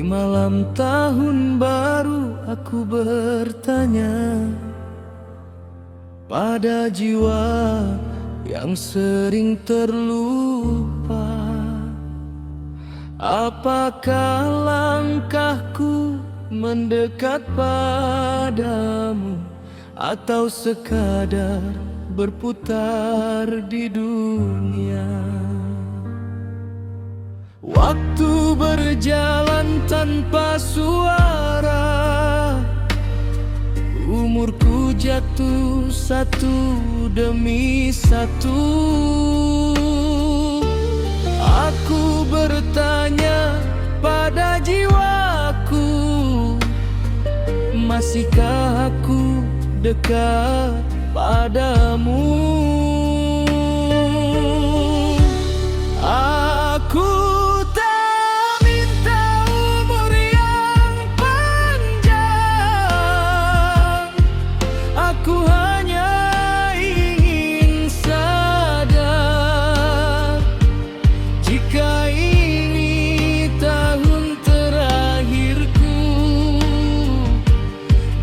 malam tahun baru aku bertanya pada jiwa yang sering terlupa, apakah langkahku mendekat padamu atau sekadar berputar di dunia. Waktu berjalan tanpa suara, umurku jatuh satu demi satu. Aku bertanya pada jiwaku, masihkah aku dekat padamu? Aku tak minta umur yang panjang, aku hanya ingin sadar, jika ini tahun terakhirku,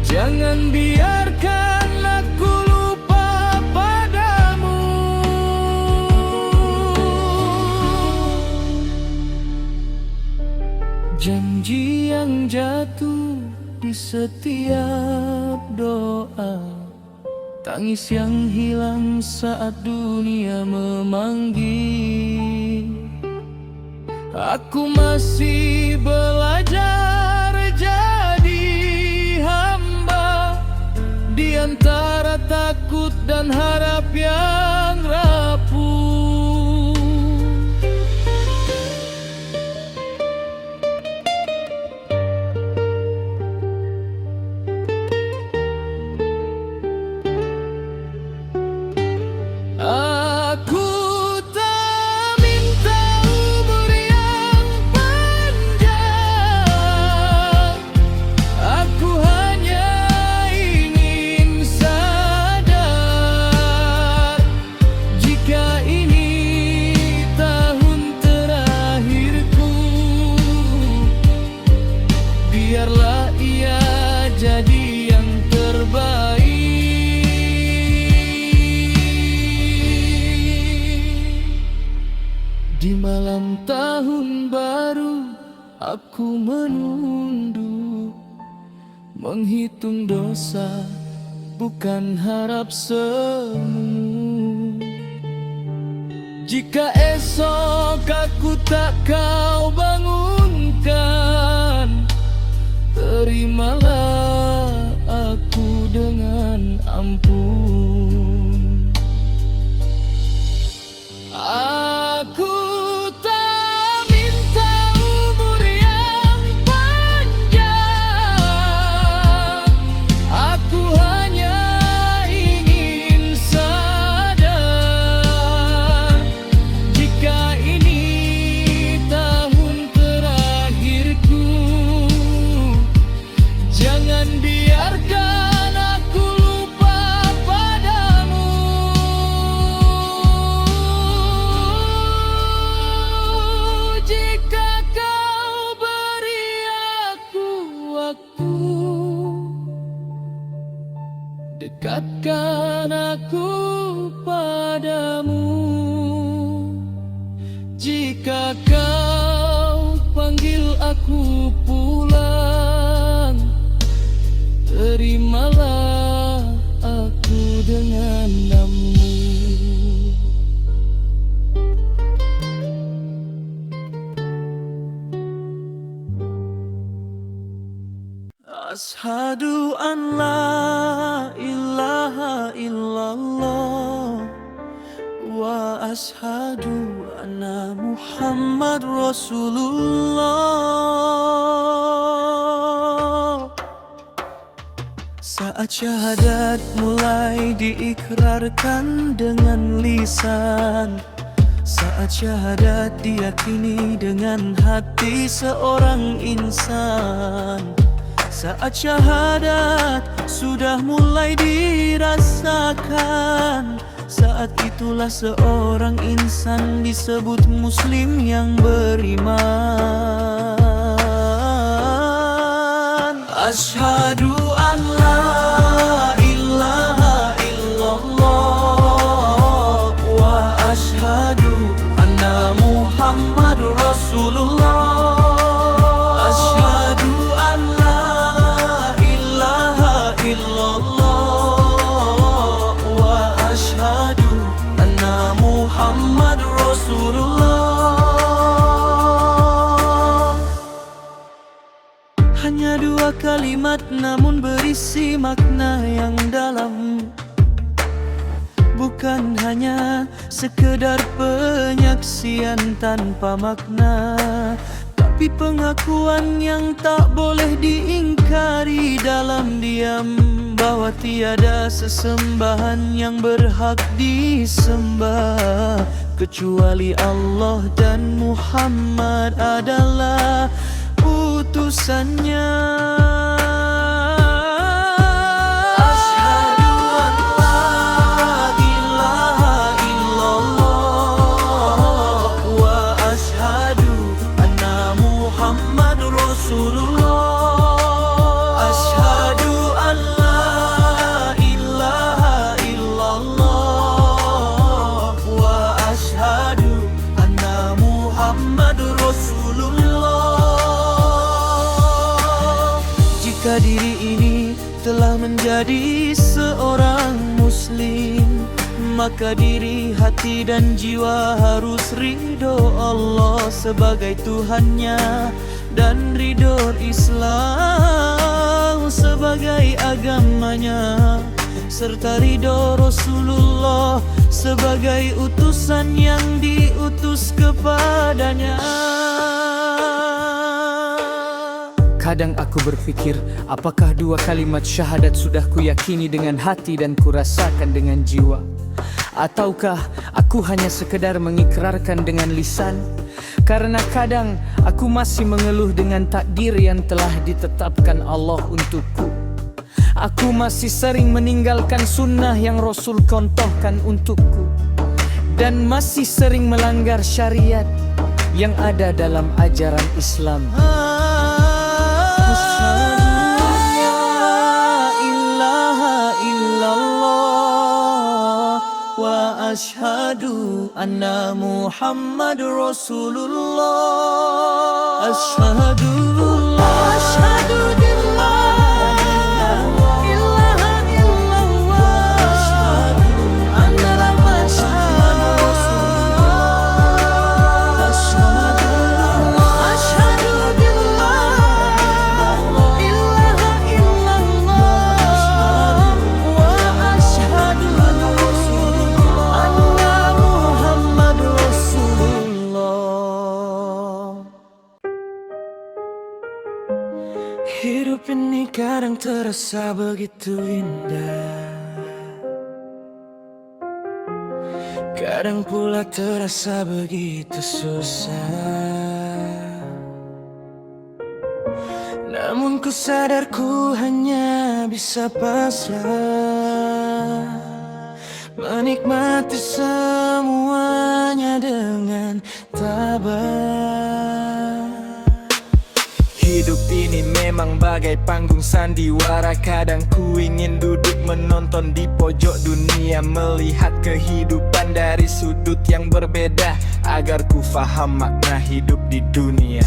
jangan biarkan aku lupa padamu. Janji yang jatuh di setiap doa, tangis yang hilang saat dunia memanggil. Aku masih belajar jadi hamba di antara takut dan harap yang rapuh. Aku tak minta umur yang panjang, aku hanya ingin sadar, jika ini tahun terakhirku, biarlah ia jadi yang terbaik. Di malam tahun baru aku menunduk, menghitung dosa bukan harap semu. Jika esok aku tak kau bangunkan, terimalah aku dengan ampun. Aku tak minta umur yang panjang, aku hanya ingin sadar, jika ini tahun terakhirku, jangan biarkan aku lupa padamu. Jika kau beri aku waktu, dekatkan aku padamu. Jika kau panggil aku pulang, terimalah aku dengan namu. Asyhadu an la ilaha illallah wa asyhadu anna Muhammad Rasulullah. Saat syahadat mulai diikrarkan dengan lisan, saat syahadat diyakini dengan hati seorang insan, saat syahadat sudah mulai dirasakan, saat itulah seorang insan disebut muslim yang beriman. Asyhadu an la ilaha illallah wa asyhadu anna Muhammadur Rasulullah. Asyhadu an la ilaha illallah wa asyhadu anna Muhammadur Rasulullah. Hanya dua kalimat namun berisi makna yang dalam. Bukan hanya sekedar penyaksian tanpa makna, tapi pengakuan yang tak boleh diingkari dalam diam, bahwa tiada sesembahan yang berhak disembah kecuali Allah dan Muhammad adalah utusannya. Asyhadu an la ilaha illallah wa asyhadu anna Muhammadur Rasulullah. Asyhadu an la ilaha illallah wa asyhadu anna Muhammadur Rasulullah. Jika diri ini telah menjadi seorang muslim, maka diri, hati dan jiwa harus ridho Allah sebagai Tuhannya, dan ridho Islam sebagai agamanya, serta ridho Rasulullah sebagai utusan yang diutus kepadanya. Kadang aku berpikir, apakah dua kalimat syahadat sudah kuyakini dengan hati dan kurasakan dengan jiwa? Ataukah aku hanya sekedar mengikrarkan dengan lisan? Karena kadang aku masih mengeluh dengan takdir yang telah ditetapkan Allah untukku. Aku masih sering meninggalkan sunnah yang Rasul contohkan untukku, dan masih sering melanggar syariat yang ada dalam ajaran Islam. Asyhadu anna Muhammadur Rasulullah. Asyhadu hidup ini kadang terasa begitu indah, kadang pula terasa begitu susah. Namun ku sadar ku hanya bisa pasrah, menikmati semuanya dengan tabah. Hidup ini memang bagai panggung sandiwara. Kadang ku ingin duduk menonton di pojok dunia, melihat kehidupan dari sudut yang berbeda, agar ku faham makna hidup di dunia.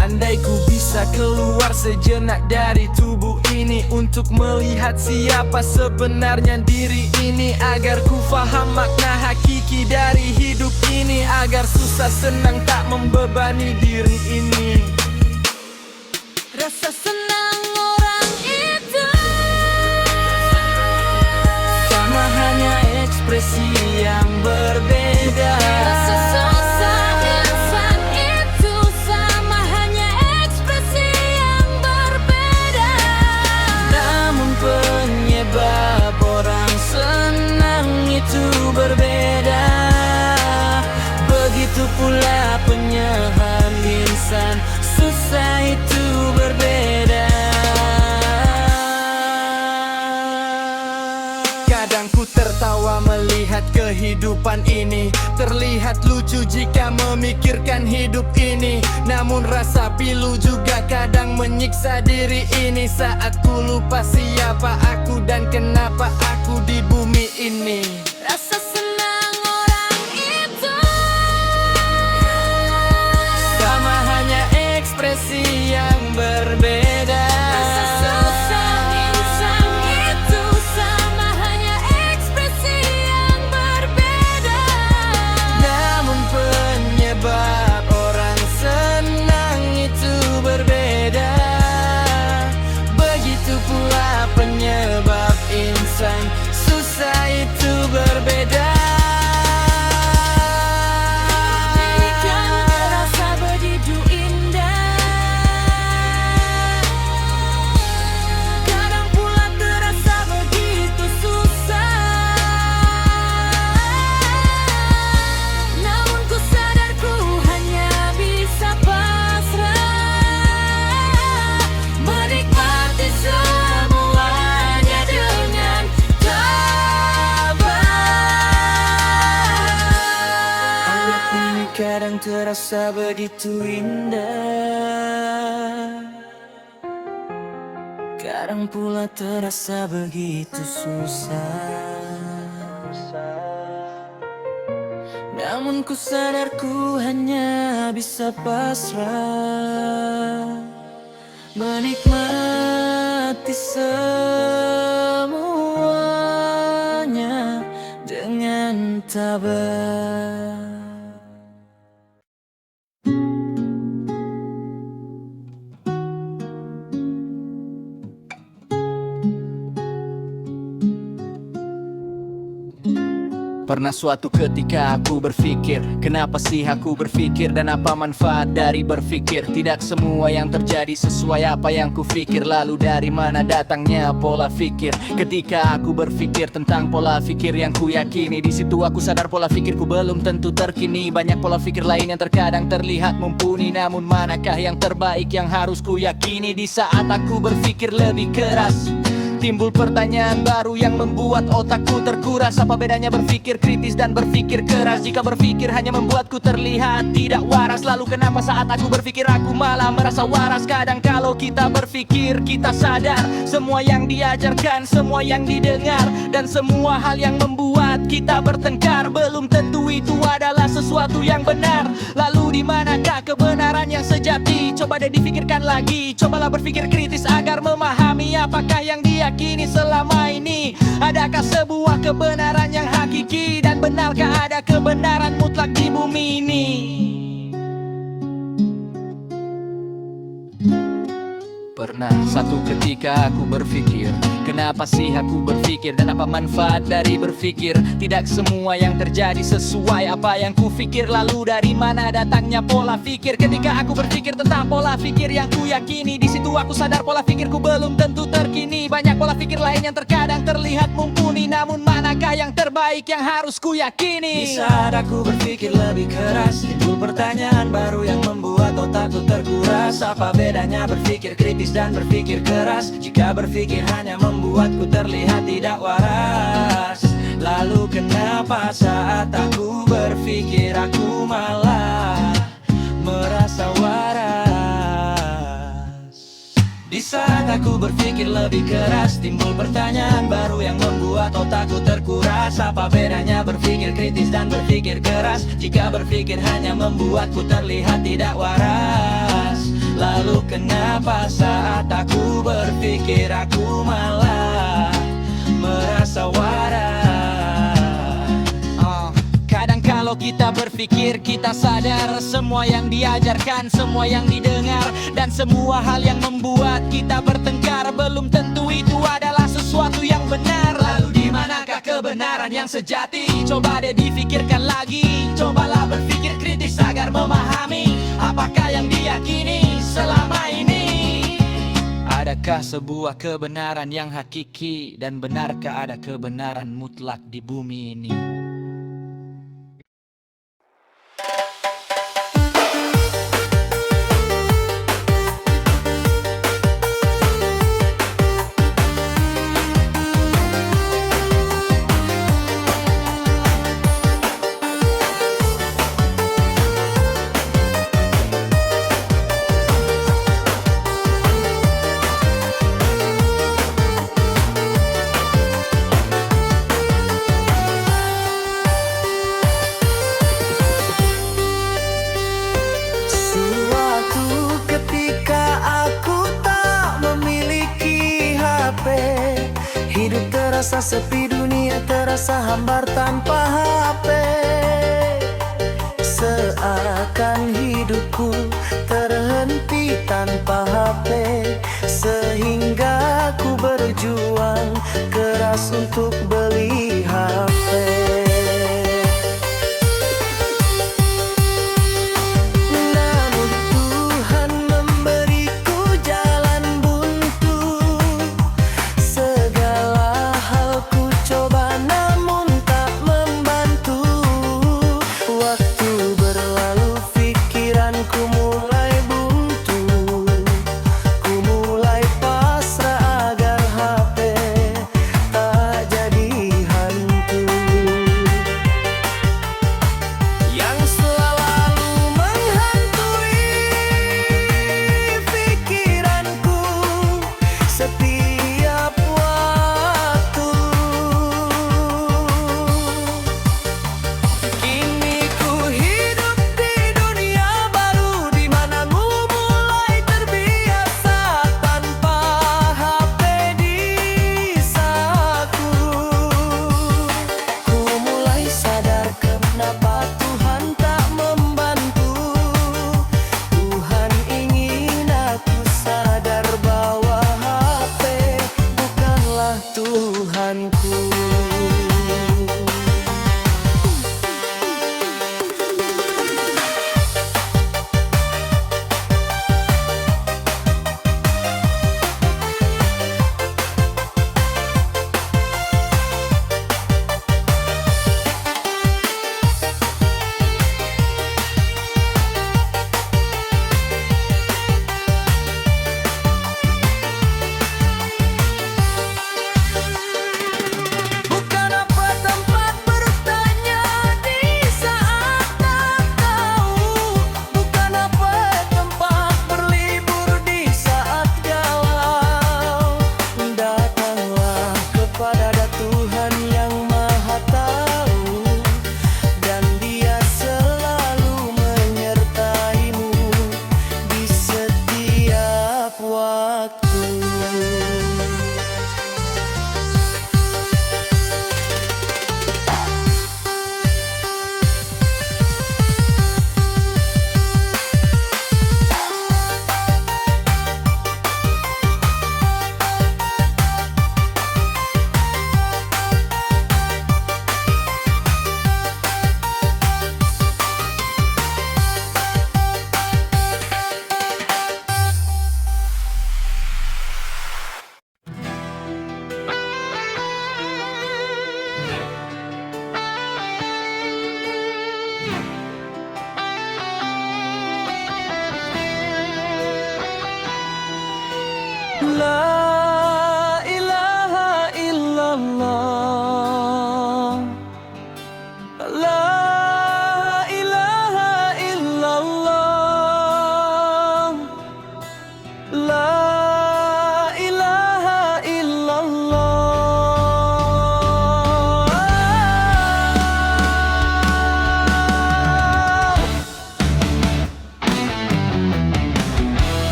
Andai ku bisa keluar sejenak dari tubuh ini untuk melihat siapa sebenarnya diri ini, agar ku faham makna hakiki dari hidup ini, agar susah senang tak membebani diri ini. Rasa senang orang itu Sama hanya ekspresi yang berbeda. rasa susah insan itu sama hanya ekspresi yang berbeda. Namun penyebab orang senang itu berbeda. Begitu pula penyebab insan susah itu berbeda. Kadang ku tertawa melihat melihat kehidupan ini. Terlihat lucu jika memikirkan hidup ini, namun rasa pilu juga kadang menyiksa diri ini. Saat ku lupa siapa aku dan kenapa aku di bumi ini. Rasa senang orang itu Sama hanya ekspresi yang berbeda. rasa susah insan itu sama hanya ekspresi yang berbeda. Namun penyebab orang senang itu berbeda. Begitu pula penyebab insan susah itu berbeda. Jadikan terasa begitu indah, kadang pula terasa begitu susah. Namun ku sadar ku hanya bisa pasrah, menikmati semuanya dengan Anggap tabah. ini kadang terasa begitu indah, kadang pula terasa begitu susah. Namun ku sadar ku hanya bisa pasrah, menikmati semuanya dengan tabah. Pernah suatu ketika aku berpikir, kenapa sih aku berpikir dan apa manfaat dari berpikir? Tidak semua yang terjadi sesuai apa yang kupikir. Lalu dari mana datangnya pola pikir? Ketika aku berpikir tentang pola pikir yang ku yakini, di situ aku sadar pola pikirku belum tentu terkini. Banyak pola pikir lain yang terkadang terlihat mumpuni, namun manakah yang terbaik yang harus ku yakini? Di saat aku berpikir lebih keras, timbul pertanyaan baru yang membuat otakku terkuras. Apa bedanya berpikir kritis dan berpikir keras? Jika berpikir hanya membuatku terlihat tidak waras, lalu kenapa saat aku berpikir aku malah merasa waras? Kadang kalau kita berpikir kita sadar semua yang diajarkan, semua yang didengar, dan semua hal yang membuat kita bertengkar belum tentu itu adalah sesuatu yang benar. Lalu di manakah kebenaran yang sejati? Coba deh dipikirkan lagi, cobalah berpikir kritis agar memahami apakah yang diyakini selama ini. Adakah sebuah kebenaran yang hakiki, dan benarkah ada kebenaran mutlak di bumi ini? Pernah satu ketika aku berpikir, kenapa sih aku berpikir dan apa manfaat dari berpikir? Tidak semua yang terjadi sesuai apa yang kupikir. Lalu dari mana datangnya pola pikir? Ketika aku berpikir tentang pola pikir yang ku yakini, di situ aku sadar pola pikirku belum tentu terkini. Banyak pola pikir lain yang terkadang terlihat mumpuni, namun manakah yang terbaik yang harus ku yakini? Di saat aku berpikir lebih keras, timbul pertanyaan baru yang membuat otakku terkuras. Apa bedanya berpikir kritis dan berpikir keras? Jika berpikir hanya membuatku terlihat tidak waras, lalu kenapa saat aku berpikir aku malah merasa waras? Di saat aku berpikir lebih keras, timbul pertanyaan baru yang membuat otakku terkuras. Apa bedanya berpikir kritis dan berpikir keras? Jika berpikir hanya membuatku terlihat tidak waras, lalu kenapa saat aku berpikir aku malah merasa waras? Kadang kalau kita berpikir kita sadar semua yang diajarkan, semua yang didengar, dan semua hal yang membuat kita bertengkar belum tentu itu adalah sesuatu yang benar. Lalu di manakah kebenaran yang sejati? Coba deh dipikirkan lagi, cobalah berpikir kritis agar memahami apakah yang diyakini selama ini. Adakah sebuah kebenaran yang hakiki, dan benarkah ada kebenaran mutlak di bumi ini? terasa sepi, dunia terasa hambar tanpa HP. Seakan hidupku terhenti tanpa HP, sehingga ku berjuang keras untuk beli HP. Namun Tuhan memberiku jalan buntu. Segala hal ku coba namun tak membantu. Waktu berlalu pikiranku mulai buntu. Ku mulai pasrah agar HP tak jadi hantu yang selalu menghantui pikiranku setiap waktu. Kini ku hidup di dunia baru, di mana ku mulai terbiasa tanpa HP di saku. Ku mulai sadar kenapa Tuhan tak membantu. Tuhan ingin aku sadar bahwa HP bukanlah Tuhanku. Bukan apa tempat bertanya di saat tak tahu. Bukan apa tempat berlibur di saat galau. Datanglah kepada Tuhan yang Maha Tahu, dan Dia selalu menyertaimu di setiap waktu. La ilaha illallah. La ilaha illallah. La ilaha illallah.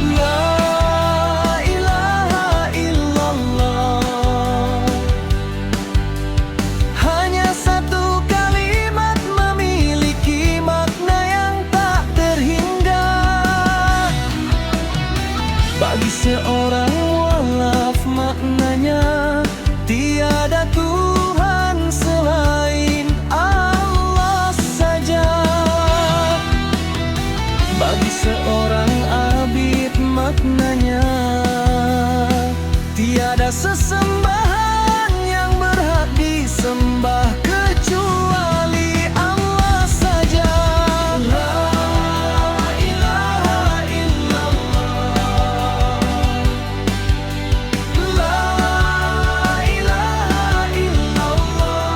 La ilaha illallah. Hanya satu kalimat memiliki makna yang tak terhingga. Bagi seorang walaf maknanya tiada Tuhan selain Allah saja. Bagi seorang abid maknanya tiada sesembahan yang berhak disembah kecuali Allah saja. La ilaha illallah. La ilaha illallah.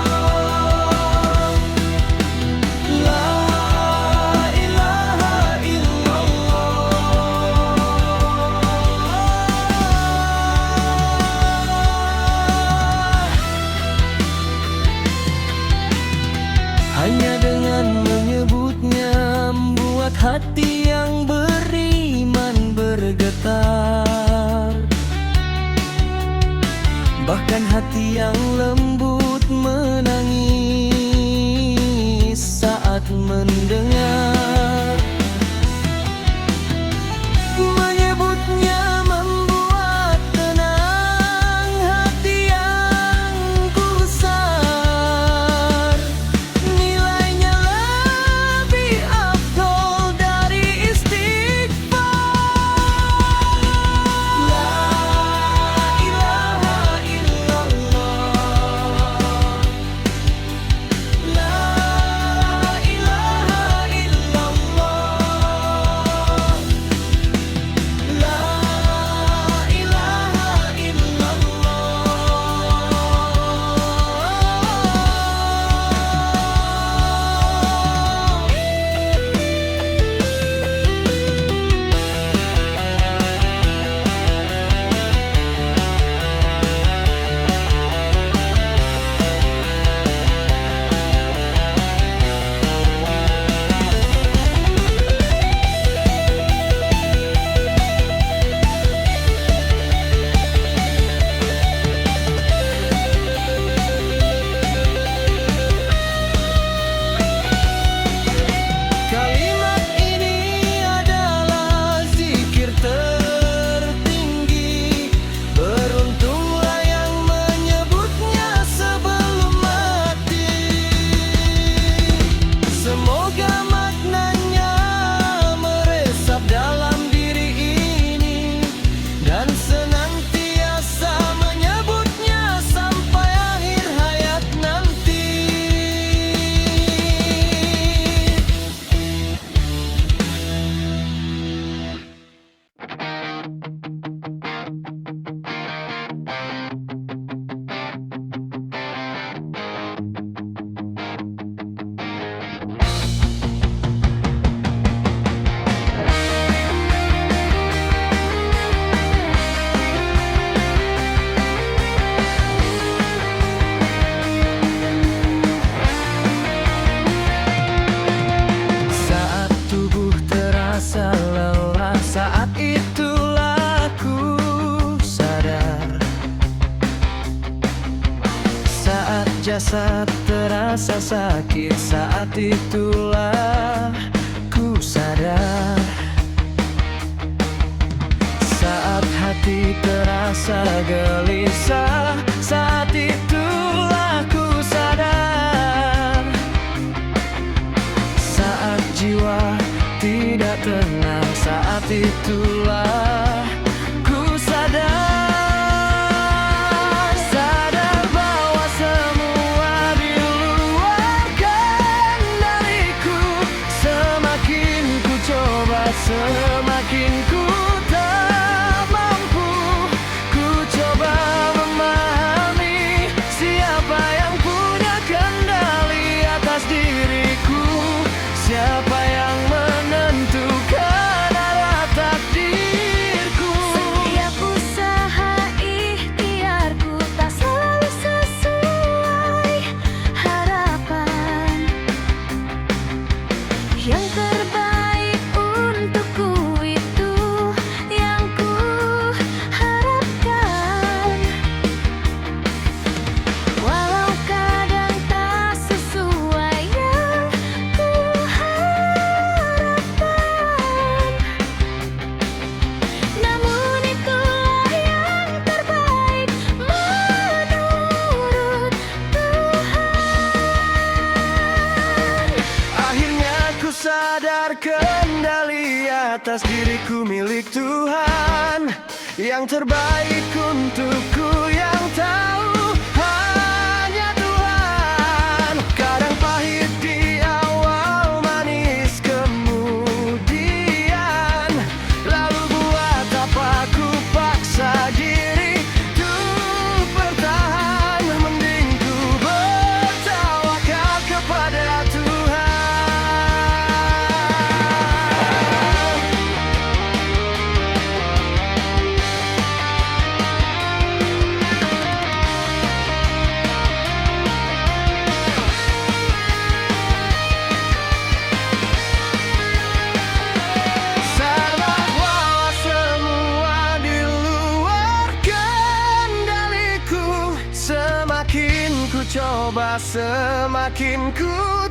La ilaha illallah. dan hati yang lembut menangis saat mendengar menyebutnya, membuat tenang hati yang gusar. Nilainya lebih afdol dari istighfar. La ilaha illallah, la ilaha illallah, la ilaha Kalimat ini adalah zikir tertinggi. Beruntunglah yang menyebutnya sebelum mati. Semoga maknanya meresap dalam diri ini dan senantiasa menyebutnya sampai akhir hayat nanti. Saat tubuh terasa lelah, saat itulah ku sadar. Saat jasad terasa sakit, saat itulah ku sadar. Saat hati terasa gelisah, saat itulah ku sadar. Saat jiwa tidak tenang, saat itulah ku sadar. Sadar bahwa semua di luar kendaliku. Semakin ku coba, semakin ku tak mampu. Ku coba memahami siapa yang punya kendali atas diriku. Siapa yang menentukan arah takdirku? Setiap usaha ikhtiarku tak selalu sesuai harapan. Yang terbaik untukku itu yang ku harapkan. Walau kadang tak sesuai yang ku harapkan, namun itulah yang terbaik menurut Tuhan. Akhirnya ku sadar kendali atas diriku milik Tuhan. Yang terbaik untukku yang tahu hanya Tuhan. Kadang pahit di awal, manis kemudian. Lalu buat apa ku paksa diri tuh bertahan. Mending ku bertawakal kepada Tuhan. semakin ku